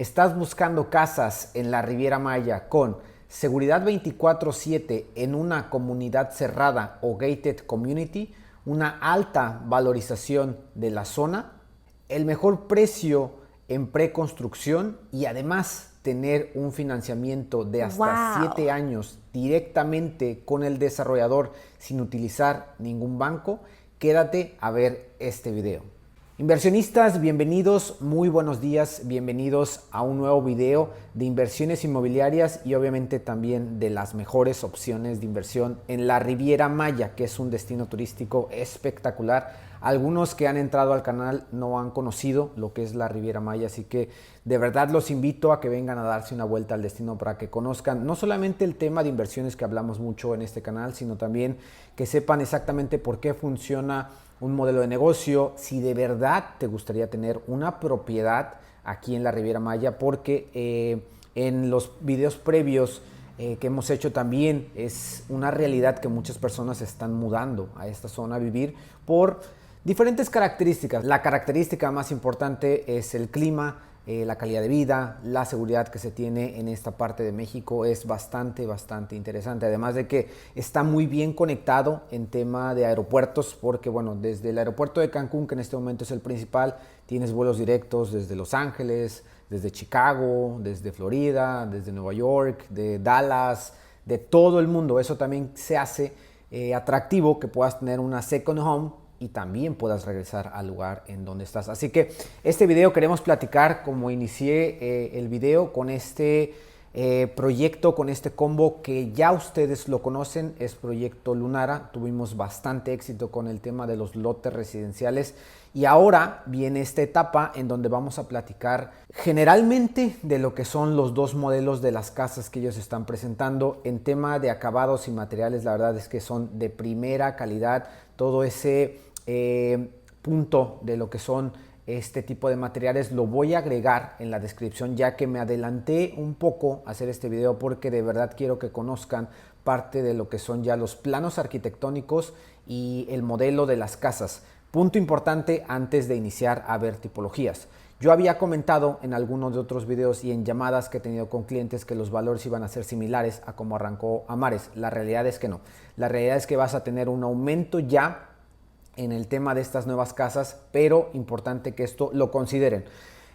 ¿Estás buscando casas en la Riviera Maya con seguridad 24/7 en una comunidad cerrada o gated community, una alta valorización de la zona, el mejor precio en preconstrucción y además tener un financiamiento de hasta Wow. 7 años directamente con el desarrollador sin utilizar ningún banco? Quédate a ver este video. Inversionistas, bienvenidos, muy buenos días, bienvenidos a un nuevo video de inversiones inmobiliarias y obviamente también de las mejores opciones de inversión en la Riviera Maya, que es un destino turístico espectacular. Algunos que han entrado al canal no han conocido lo que es la Riviera Maya, así que de verdad los invito a que vengan a darse una vuelta al destino para que conozcan no solamente el tema de inversiones que hablamos mucho en este canal, sino también que sepan exactamente por qué funciona un modelo de negocio, si de verdad te gustaría tener una propiedad aquí en la Riviera Maya, porque en los videos previos que hemos hecho también es una realidad que muchas personas se están mudando a esta zona a vivir por diferentes características. La característica más importante es el clima, la calidad de vida, la seguridad que se tiene en esta parte de México es bastante interesante. Además de que está muy bien conectado en tema de aeropuertos, porque bueno, desde el aeropuerto de Cancún, que en este momento es el principal, tienes vuelos directos desde Los Ángeles, desde Chicago, desde Florida, desde Nueva York, de Dallas, de todo el mundo. Eso también se hace atractivo que puedas tener una second home y también puedas regresar al lugar en donde estás. Así que este video queremos platicar, como inicié el video, con este proyecto, con este combo que ya ustedes lo conocen, es Proyecto Lunara. Tuvimos bastante éxito con el tema de los lotes residenciales y ahora viene esta etapa en donde vamos a platicar generalmente de lo que son los dos modelos de las casas que ellos están presentando. En tema de acabados y materiales, la verdad es que son de primera calidad. Todo ese punto de lo que son este tipo de materiales lo voy a agregar en la descripción, ya que me adelanté un poco a hacer este video porque de verdad quiero que conozcan parte de lo que son ya los planos arquitectónicos y el modelo de las casas. Punto importante antes de iniciar a ver tipologías. Yo había comentado en algunos de otros videos y en llamadas que he tenido con clientes que los valores iban a ser similares a como arrancó Amares. La realidad es que no. La realidad es que vas a tener un aumento ya en el tema de estas nuevas casas, pero importante que esto lo consideren.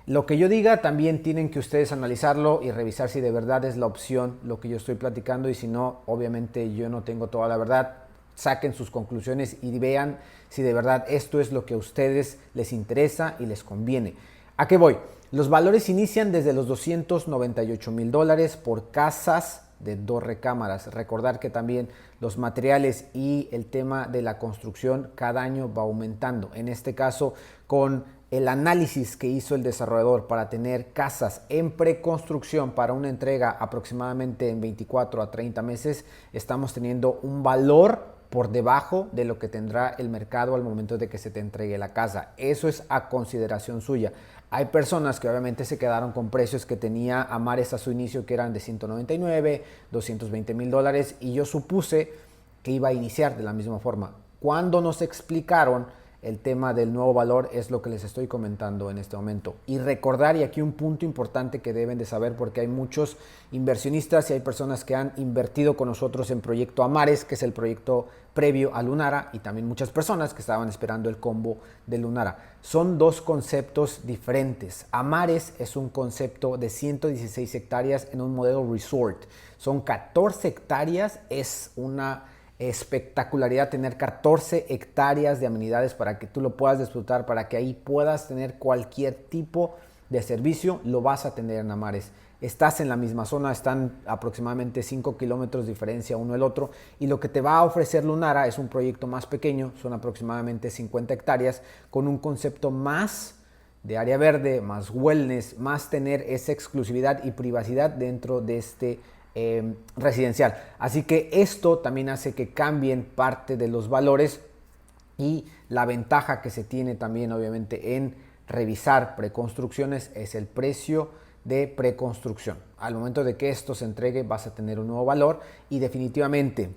Lo que yo diga también tienen que ustedes analizarlo y revisar si de verdad es la opción lo que yo estoy platicando, y si no, obviamente yo no tengo toda la verdad. Saquen sus conclusiones y vean si de verdad esto es lo que a ustedes les interesa y les conviene. ¿A qué voy? Los valores inician desde los $298,000 por casas de 2 recámaras. Recordar que también los materiales y el tema de la construcción cada año va aumentando. En este caso, con el análisis que hizo el desarrollador para tener casas en preconstrucción para una entrega aproximadamente en 24 a 30 meses, estamos teniendo un valor por debajo de lo que tendrá el mercado al momento de que se te entregue la casa. Eso es a consideración suya. Hay personas que obviamente se quedaron con precios que tenía Amares a su inicio, que eran de 199, $220,000, y yo supuse que iba a iniciar de la misma forma. Cuando nos explicaron el tema del nuevo valor es lo que les estoy comentando en este momento. Y recordar, y aquí un punto importante que deben de saber, porque hay muchos inversionistas y hay personas que han invertido con nosotros en Proyecto Amares, que es el proyecto previo a Lunara, y también muchas personas que estaban esperando el combo de Lunara. Son dos conceptos diferentes. Amares es un concepto de 116 hectáreas en un modelo resort. Son 14 hectáreas, es una espectacularidad tener 14 hectáreas de amenidades para que tú lo puedas disfrutar, para que ahí puedas tener cualquier tipo de servicio. Lo vas a tener en Amares. Estás en la misma zona, están aproximadamente 5 kilómetros de diferencia uno del otro, y lo que te va a ofrecer Lunara es un proyecto más pequeño, son aproximadamente 50 hectáreas, con un concepto más de área verde, más wellness, más tener esa exclusividad y privacidad dentro de este residencial. Así que esto también hace que cambien parte de los valores, y la ventaja que se tiene también obviamente en revisar preconstrucciones es el precio de preconstrucción. Al momento de que esto se entregue vas a tener un nuevo valor, y definitivamente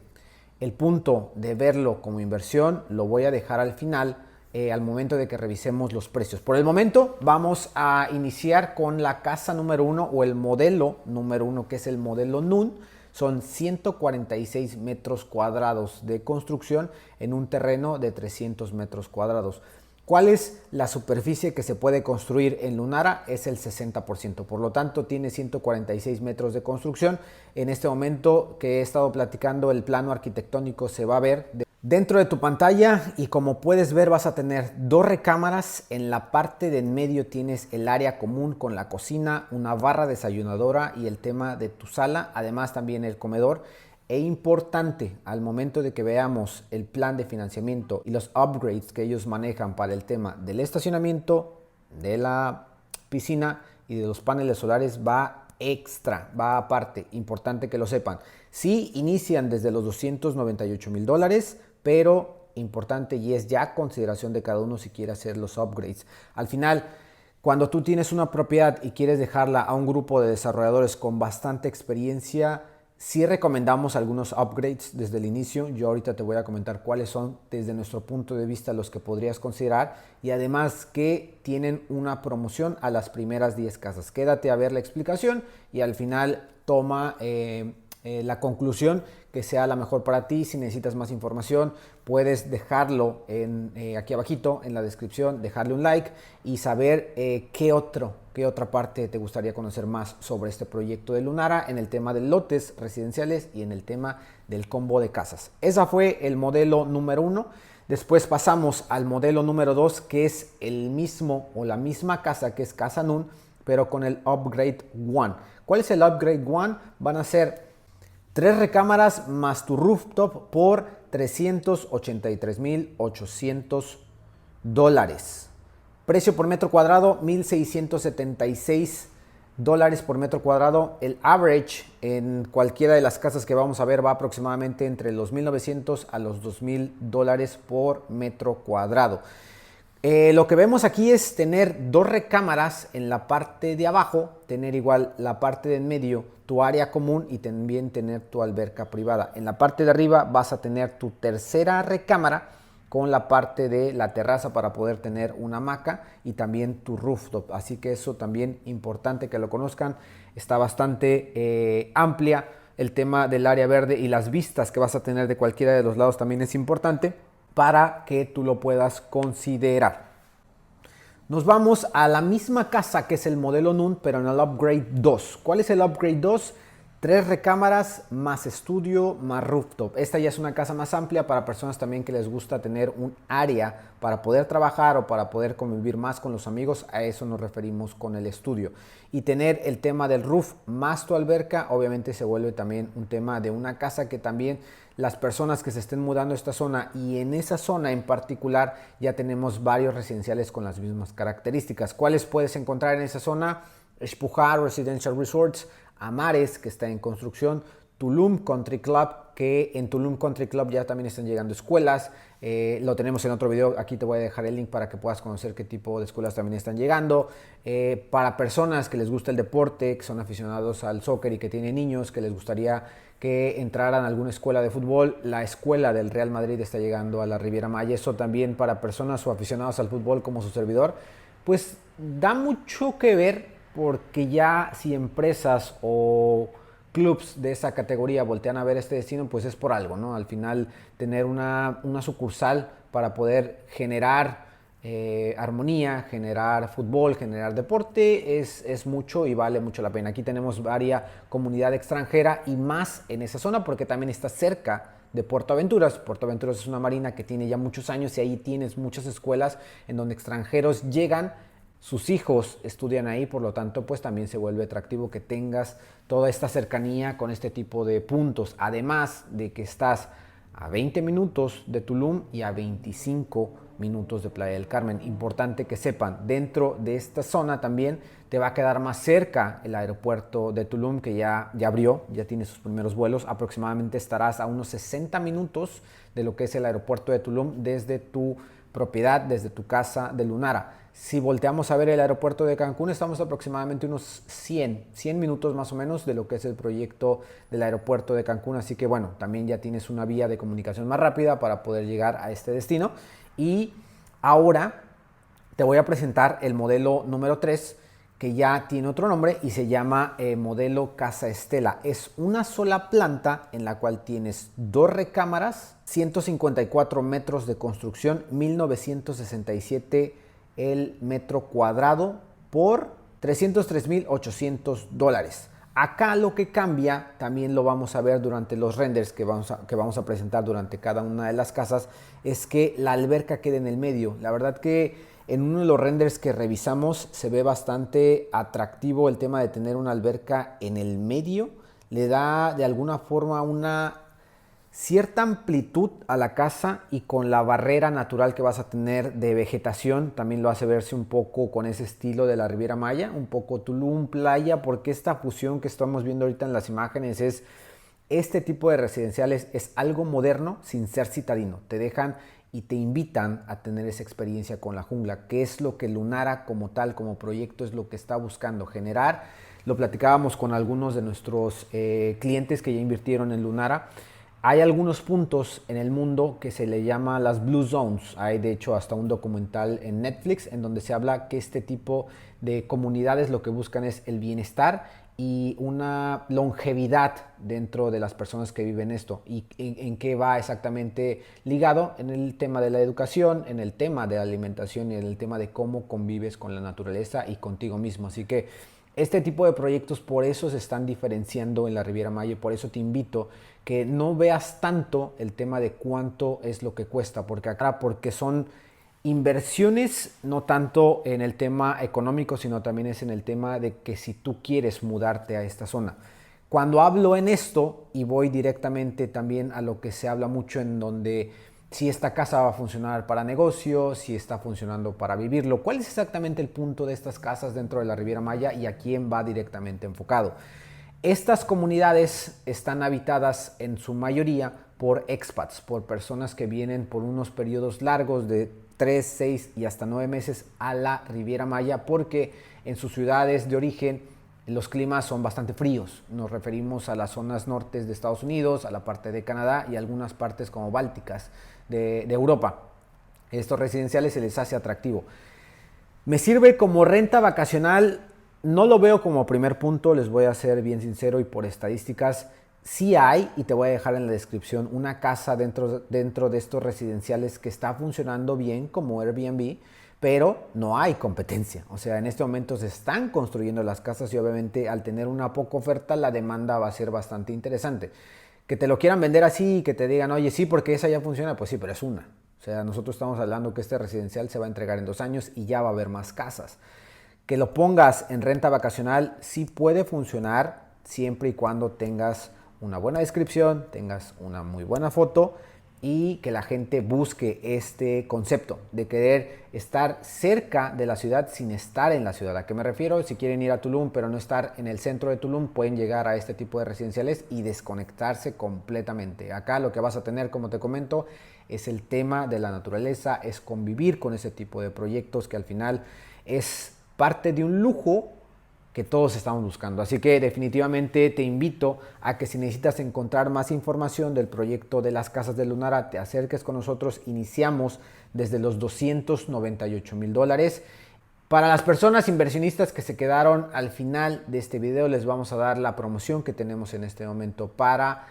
el punto de verlo como inversión lo voy a dejar al final, al momento de que revisemos los precios. Por el momento vamos a iniciar con la casa número 1 o el modelo número 1, que es el modelo NUN. Son 146 metros cuadrados de construcción en un terreno de 300 metros cuadrados. ¿Cuál es la superficie que se puede construir en Lunara? Es el 60%. Por lo tanto, tiene 146 metros de construcción. En este momento que he estado platicando, el plano arquitectónico se va a ver dentro de tu pantalla, y como puedes ver vas a tener 2 recámaras. En la parte de en medio tienes el área común con la cocina, una barra desayunadora y el tema de tu sala, además también el comedor. E importante, al momento de que veamos el plan de financiamiento y los upgrades que ellos manejan para el tema del estacionamiento, de la piscina y de los paneles solares, va extra, va aparte. Importante que lo sepan. Sí, inician desde los $298,000, pero importante, y es ya consideración de cada uno si quiere hacer los upgrades. Al final, cuando tú tienes una propiedad y quieres dejarla a un grupo de desarrolladores con bastante experiencia, sí recomendamos algunos upgrades desde el inicio. Yo ahorita te voy a comentar cuáles son desde nuestro punto de vista los que podrías considerar, y además que tienen una promoción a las primeras 10 casas. Quédate a ver la explicación y al final toma la conclusión que sea la mejor para ti. Si necesitas más información, puedes dejarlo aquí abajito en la descripción, dejarle un like y saber qué otra parte te gustaría conocer más sobre este proyecto de Lunara en el tema de lotes residenciales y en el tema del combo de casas. Esa fue el modelo número 1. Después pasamos al modelo número 2, que es el mismo o la misma casa que es Casa NUN, pero con el Upgrade One. ¿Cuál es el Upgrade One? Van a ser 3 recámaras más tu rooftop por $383,800. Precio por metro cuadrado, $1,676 por metro cuadrado. El average en cualquiera de las casas que vamos a ver va aproximadamente entre los $1,900 a los $2,000 por metro cuadrado. Lo que vemos aquí es tener 2 recámaras en la parte de abajo, tener igual la parte de en medio, tu área común, y también tener tu alberca privada. En la parte de arriba vas a tener tu tercera recámara con la parte de la terraza para poder tener una hamaca y también tu rooftop. Así que eso también importante que lo conozcan. Está bastante amplia. El tema del área verde y las vistas que vas a tener de cualquiera de los lados también es importante para que tú lo puedas considerar. Nos vamos a la misma casa que es el modelo NUN, pero en el Upgrade 2. ¿Cuál es el Upgrade 2? 3 recámaras más estudio más rooftop. Esta ya es una casa más amplia para personas también que les gusta tener un área para poder trabajar o para poder convivir más con los amigos. A eso nos referimos con el estudio. Y tener el tema del roof más tu alberca, obviamente se vuelve también un tema de una casa que también las personas que se estén mudando a esta zona, y en esa zona en particular ya tenemos varios residenciales con las mismas características. ¿Cuáles puedes encontrar en esa zona? Xpujar Residential Resorts, Amares, que está en construcción, Tulum Country Club, que en Tulum Country Club ya también están llegando escuelas. Lo tenemos en otro video, aquí te voy a dejar el link para que puedas conocer qué tipo de escuelas también están llegando. Para personas que les gusta el deporte, que son aficionados al soccer y que tienen niños, que les gustaría que entraran a alguna escuela de fútbol, la escuela del Real Madrid está llegando a la Riviera Maya. Eso también para personas o aficionados al fútbol como su servidor, pues da mucho que ver, porque ya si empresas o clubs de esa categoría voltean a ver este destino, pues es por algo, ¿no? Al final tener una sucursal para poder generar armonía, generar fútbol, generar deporte, es mucho y vale mucho la pena. Aquí tenemos varias comunidad extranjera y más en esa zona porque también está cerca de Puerto Aventuras. Puerto Aventuras es una marina que tiene ya muchos años y ahí tienes muchas escuelas en donde extranjeros llegan, sus hijos estudian ahí, por lo tanto pues también se vuelve atractivo que tengas toda esta cercanía con este tipo de puntos, además de que estás a 20 minutos de Tulum y a 25 minutos de Playa del Carmen. Importante que sepan, dentro de esta zona también te va a quedar más cerca el aeropuerto de Tulum, que ya abrió, ya tiene sus primeros vuelos. Aproximadamente estarás a unos 60 minutos de lo que es el aeropuerto de Tulum desde tu propiedad, desde tu casa de Lunara. Si volteamos a ver el aeropuerto de Cancún, estamos aproximadamente unos 100 minutos más o menos de lo que es el proyecto del aeropuerto de Cancún. Así que bueno, también ya tienes una vía de comunicación más rápida para poder llegar a este destino. Y Ahora te voy a presentar el modelo número 3, que ya tiene otro nombre y se llama modelo Casa Estela. Es una sola planta en la cual tienes 2 recámaras, 154 metros de construcción, 1967 el metro cuadrado por $303,800. Acá lo que cambia, también lo vamos a ver durante los renders que vamos a presentar durante cada una de las casas, es que la alberca queda en el medio. La verdad que en uno de los renders que revisamos se ve bastante atractivo el tema de tener una alberca en el medio. Le da de alguna forma una cierta amplitud a la casa, y con la barrera natural que vas a tener de vegetación también lo hace verse un poco con ese estilo de la Riviera Maya, un poco Tulum playa, porque esta fusión que estamos viendo ahorita en las imágenes es este tipo de residenciales, es algo moderno sin ser citadino. Te dejan y te invitan a tener esa experiencia con la jungla, que es lo que Lunara como tal, como proyecto, es lo que está buscando generar. Lo platicábamos con algunos de nuestros clientes que ya invirtieron en Lunara. Hay algunos puntos en el mundo que se le llama las Blue Zones. Hay de hecho hasta un documental en Netflix en donde se habla que este tipo de comunidades lo que buscan es el bienestar y una longevidad dentro de las personas que viven esto. ¿Y en qué va exactamente ligado? En el tema de la educación, en el tema de la alimentación y en el tema de cómo convives con la naturaleza y contigo mismo. Así que este tipo de proyectos por eso se están diferenciando en la Riviera Maya, y por eso te invito que no veas tanto el tema de cuánto es lo que cuesta, porque son inversiones no tanto en el tema económico, sino también es en el tema de que si tú quieres mudarte a esta zona. Cuando hablo en esto, y voy directamente también a lo que se habla mucho en donde si esta casa va a funcionar para negocio, si está funcionando para vivirlo, cuál es exactamente el punto de estas casas dentro de la Riviera Maya y a quién va directamente enfocado. Estas comunidades están habitadas en su mayoría por expats, por personas que vienen por unos periodos largos de 3, 6 y hasta 9 meses a la Riviera Maya, porque en sus ciudades de origen los climas son bastante fríos. Nos referimos a las zonas nortes de Estados Unidos, a la parte de Canadá y algunas partes como bálticas de Europa. Estos residenciales se les hace atractivo. Me sirve como renta vacacional. No lo veo como primer punto, les voy a ser bien sincero, y por estadísticas sí hay, y te voy a dejar en la descripción, una casa dentro de estos residenciales que está funcionando bien como Airbnb, pero no hay competencia. O sea, en este momento se están construyendo las casas y obviamente al tener una poca oferta la demanda va a ser bastante interesante. Que te lo quieran vender así y que te digan, oye, sí, porque esa ya funciona, pues sí, pero es una. O sea, nosotros estamos hablando que este residencial se va a entregar en 2 años y ya va a haber más casas. Que lo pongas en renta vacacional sí puede funcionar siempre y cuando tengas una buena descripción, tengas una muy buena foto y que la gente busque este concepto de querer estar cerca de la ciudad sin estar en la ciudad. ¿A qué me refiero? Si quieren ir a Tulum pero no estar en el centro de Tulum, pueden llegar a este tipo de residenciales y desconectarse completamente. Acá lo que vas a tener, como te comento, es el tema de la naturaleza, es convivir con ese tipo de proyectos que al final es parte de un lujo que todos estamos buscando. Así que definitivamente te invito a que si necesitas encontrar más información del proyecto de las casas de Lunara, te acerques con nosotros. Iniciamos desde los $298,000. Para las personas inversionistas que se quedaron al final de este video, les vamos a dar la promoción que tenemos en este momento para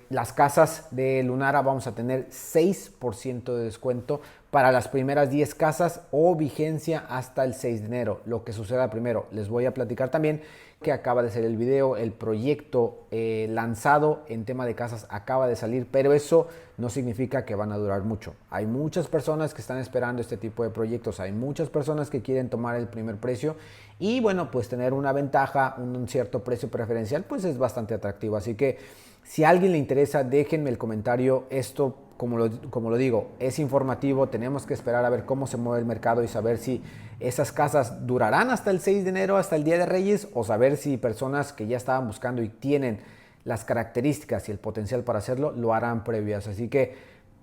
las casas de Lunara. Vamos a tener 6% de descuento para las primeras 10 casas o vigencia hasta el 6 de enero. Lo que suceda primero, les voy a platicar también que acaba de ser el video, el proyecto lanzado en tema de casas acaba de salir, pero eso no significa que van a durar mucho. Hay muchas personas que están esperando este tipo de proyectos, hay muchas personas que quieren tomar el primer precio y bueno, pues tener una ventaja, un cierto precio preferencial, pues es bastante atractivo. Así que si a alguien le interesa, déjenme el comentario. Esto, como lo digo, es informativo. Tenemos que esperar a ver cómo se mueve el mercado y saber si esas casas durarán hasta el 6 de enero, hasta el Día de Reyes, o saber si personas que ya estaban buscando y tienen las características y el potencial para hacerlo, lo harán previas. Así que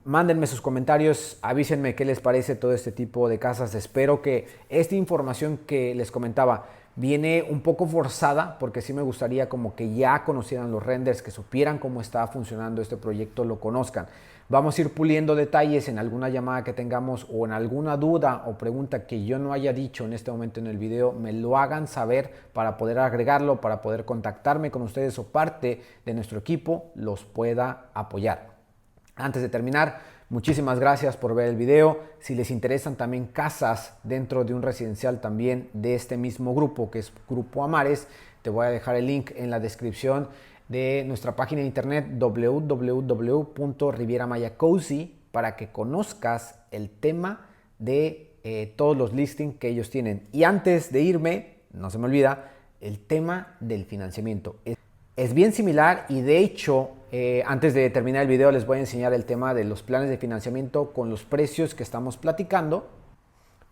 mándenme sus comentarios, avísenme qué les parece todo este tipo de casas. Espero que esta información que les comentaba viene un poco forzada porque sí me gustaría como que ya conocieran los renders, que supieran cómo está funcionando este proyecto, lo conozcan. Vamos a ir puliendo detalles en alguna llamada que tengamos o en alguna duda o pregunta que yo no haya dicho en este momento en el video, me lo hagan saber para poder agregarlo, para poder contactarme con ustedes o parte de nuestro equipo los pueda apoyar. Antes de terminar, muchísimas gracias por ver el video. Si les interesan también casas dentro de un residencial también de este mismo grupo, que es Grupo Amares, te voy a dejar el link en la descripción de nuestra página de internet www.rivieramayacozy para que conozcas el tema de todos los listings que ellos tienen. Y antes de irme, no se me olvida, el tema del financiamiento. Es bien similar y de hecho, antes de terminar el video les voy a enseñar el tema de los planes de financiamiento con los precios que estamos platicando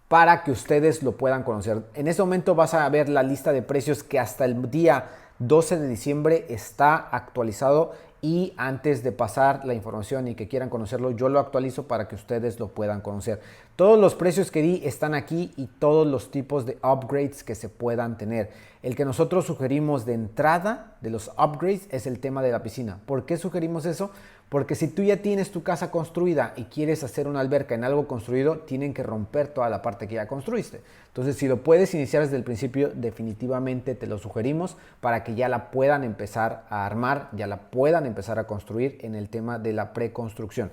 para que ustedes lo puedan conocer. En este momento vas a ver la lista de precios que hasta el día 12 de diciembre está actualizado y antes de pasar la información y que quieran conocerlo, yo lo actualizo para que ustedes lo puedan conocer. Todos los precios que di están aquí y todos los tipos de upgrades que se puedan tener. El que nosotros sugerimos de entrada de los upgrades es el tema de la piscina. ¿Por qué sugerimos eso? Porque si tú ya tienes tu casa construida y quieres hacer una alberca en algo construido, tienen que romper toda la parte que ya construiste. Entonces, si lo puedes iniciar desde el principio, definitivamente te lo sugerimos para que ya la puedan empezar a armar, ya la puedan empezar a construir en el tema de la preconstrucción.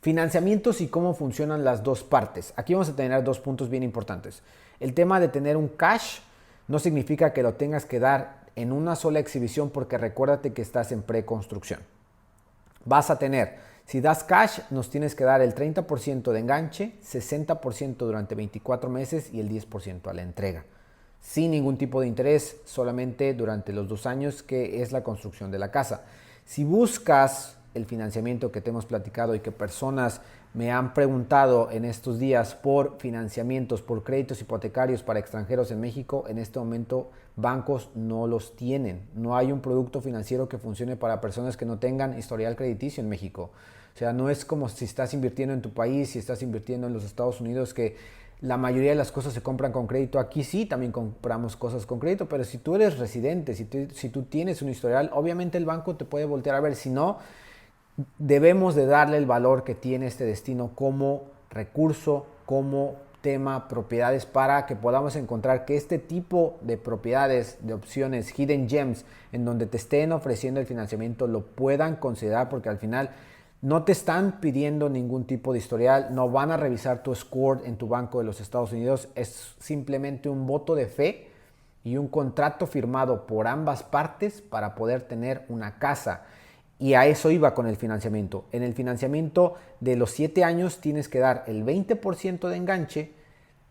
Financiamientos y cómo funcionan las dos partes. Aquí vamos a tener dos puntos bien importantes. El tema de tener un cash no significa que lo tengas que dar en una sola exhibición porque recuérdate que estás en preconstrucción. Vas a tener, si das cash, nos tienes que dar el 30% de enganche, 60% durante 24 meses y el 10% a la entrega. Sin ningún tipo de interés, solamente durante los 2 años que es la construcción de la casa. Si buscas el financiamiento que te hemos platicado y que personas me han preguntado en estos días por financiamientos, por créditos hipotecarios para extranjeros en México, en este momento bancos no los tienen. No hay un producto financiero que funcione para personas que no tengan historial crediticio en México. O sea, no es como si estás invirtiendo en tu país, si estás invirtiendo en los Estados Unidos, que la mayoría de las cosas se compran con crédito. Aquí sí, también compramos cosas con crédito, pero si tú eres residente, si tú tienes un historial, obviamente el banco te puede voltear a ver. Si no, debemos de darle el valor que tiene este destino como recurso, como tema propiedades, para que podamos encontrar que este tipo de propiedades, de opciones, hidden gems, en donde te estén ofreciendo el financiamiento, lo puedan considerar, porque al final no te están pidiendo ningún tipo de historial, no van a revisar tu score en tu banco de los Estados Unidos, es simplemente un voto de fe y un contrato firmado por ambas partes para poder tener una casa. Y a eso iba con el financiamiento. En el financiamiento de los 7 años tienes que dar el 20% de enganche,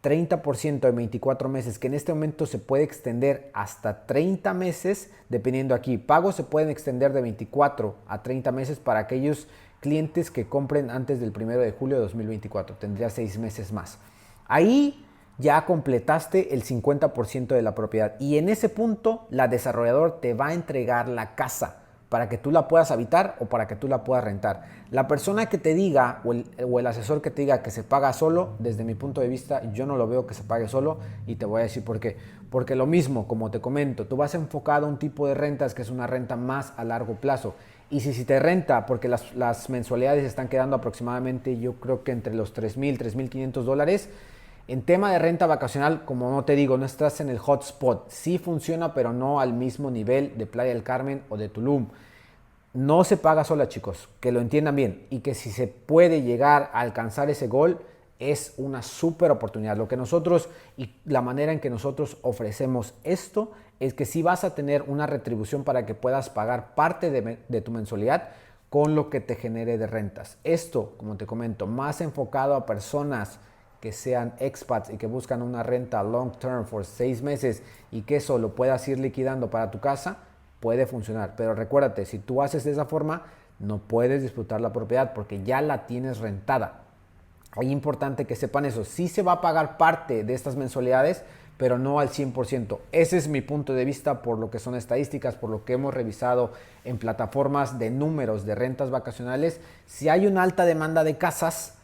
30% de 24 meses, que en este momento se puede extender hasta 30 meses, dependiendo aquí. Pagos se pueden extender de 24 a 30 meses para aquellos clientes que compren antes del 1 de julio de 2024. Tendría 6 meses más. Ahí ya completaste el 50% de la propiedad y en ese punto la desarrolladora te va a entregar la casa para que tú la puedas habitar o para que tú la puedas rentar. La persona que te diga o el asesor que te diga que se paga solo, desde mi punto de vista, yo no lo veo que se pague solo y te voy a decir por qué. Porque lo mismo, como te comento, tú vas enfocado a un tipo de rentas que es una renta más a largo plazo. Y si te renta, porque las mensualidades están quedando aproximadamente, yo creo que entre los $3,000, $3,500, en tema de renta vacacional, como no te digo, no estás en el hotspot. Sí funciona, pero no al mismo nivel de Playa del Carmen o de Tulum. No se paga sola, chicos, que lo entiendan bien. Y que si se puede llegar a alcanzar ese gol, es una súper oportunidad. Lo que nosotros y la manera en que nosotros ofrecemos esto es que sí vas a tener una retribución para que puedas pagar parte de tu mensualidad con lo que te genere de rentas. Esto, como te comento, más enfocado a personas que sean expats y que buscan una renta long term por 6 meses y que eso lo puedas ir liquidando para tu casa, puede funcionar. Pero recuérdate, si tú haces de esa forma, no puedes disfrutar la propiedad porque ya la tienes rentada. Es importante que sepan eso. Sí se va a pagar parte de estas mensualidades, pero no al 100%. Ese es mi punto de vista por lo que son estadísticas, por lo que hemos revisado en plataformas de números de rentas vacacionales. Si hay una alta demanda de casas,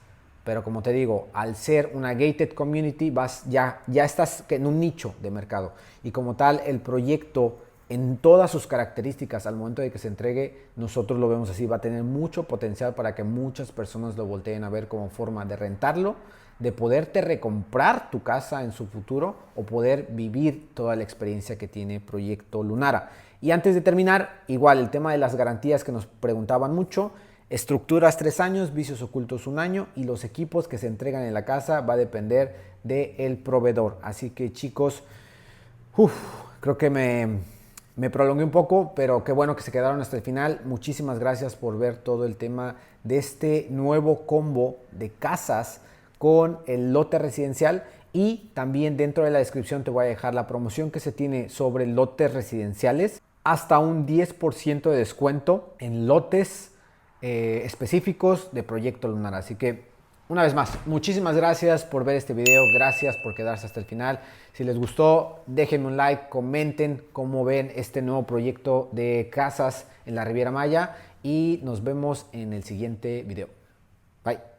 pero como te digo, al ser una gated community ya estás en un nicho de mercado y como tal el proyecto en todas sus características al momento de que se entregue, nosotros lo vemos así, va a tener mucho potencial para que muchas personas lo volteen a ver como forma de rentarlo, de poderte recomprar tu casa en su futuro o poder vivir toda la experiencia que tiene Proyecto Lunara. Y antes de terminar, igual el tema de las garantías que nos preguntaban mucho, estructuras 3 años, vicios ocultos 1 año y los equipos que se entregan en la casa va a depender del proveedor. Así que chicos, creo que me prolongué un poco, pero qué bueno que se quedaron hasta el final. Muchísimas gracias por ver todo el tema de este nuevo combo de casas con el lote residencial y también dentro de la descripción te voy a dejar la promoción que se tiene sobre lotes residenciales, hasta un 10% de descuento en lotes específicos de Proyecto Lunar. Así que una vez más, muchísimas gracias por ver este video, gracias por quedarse hasta el final. Si les gustó, déjenme un like, comenten cómo ven este nuevo proyecto de casas en la Riviera Maya y nos vemos en el siguiente video. Bye.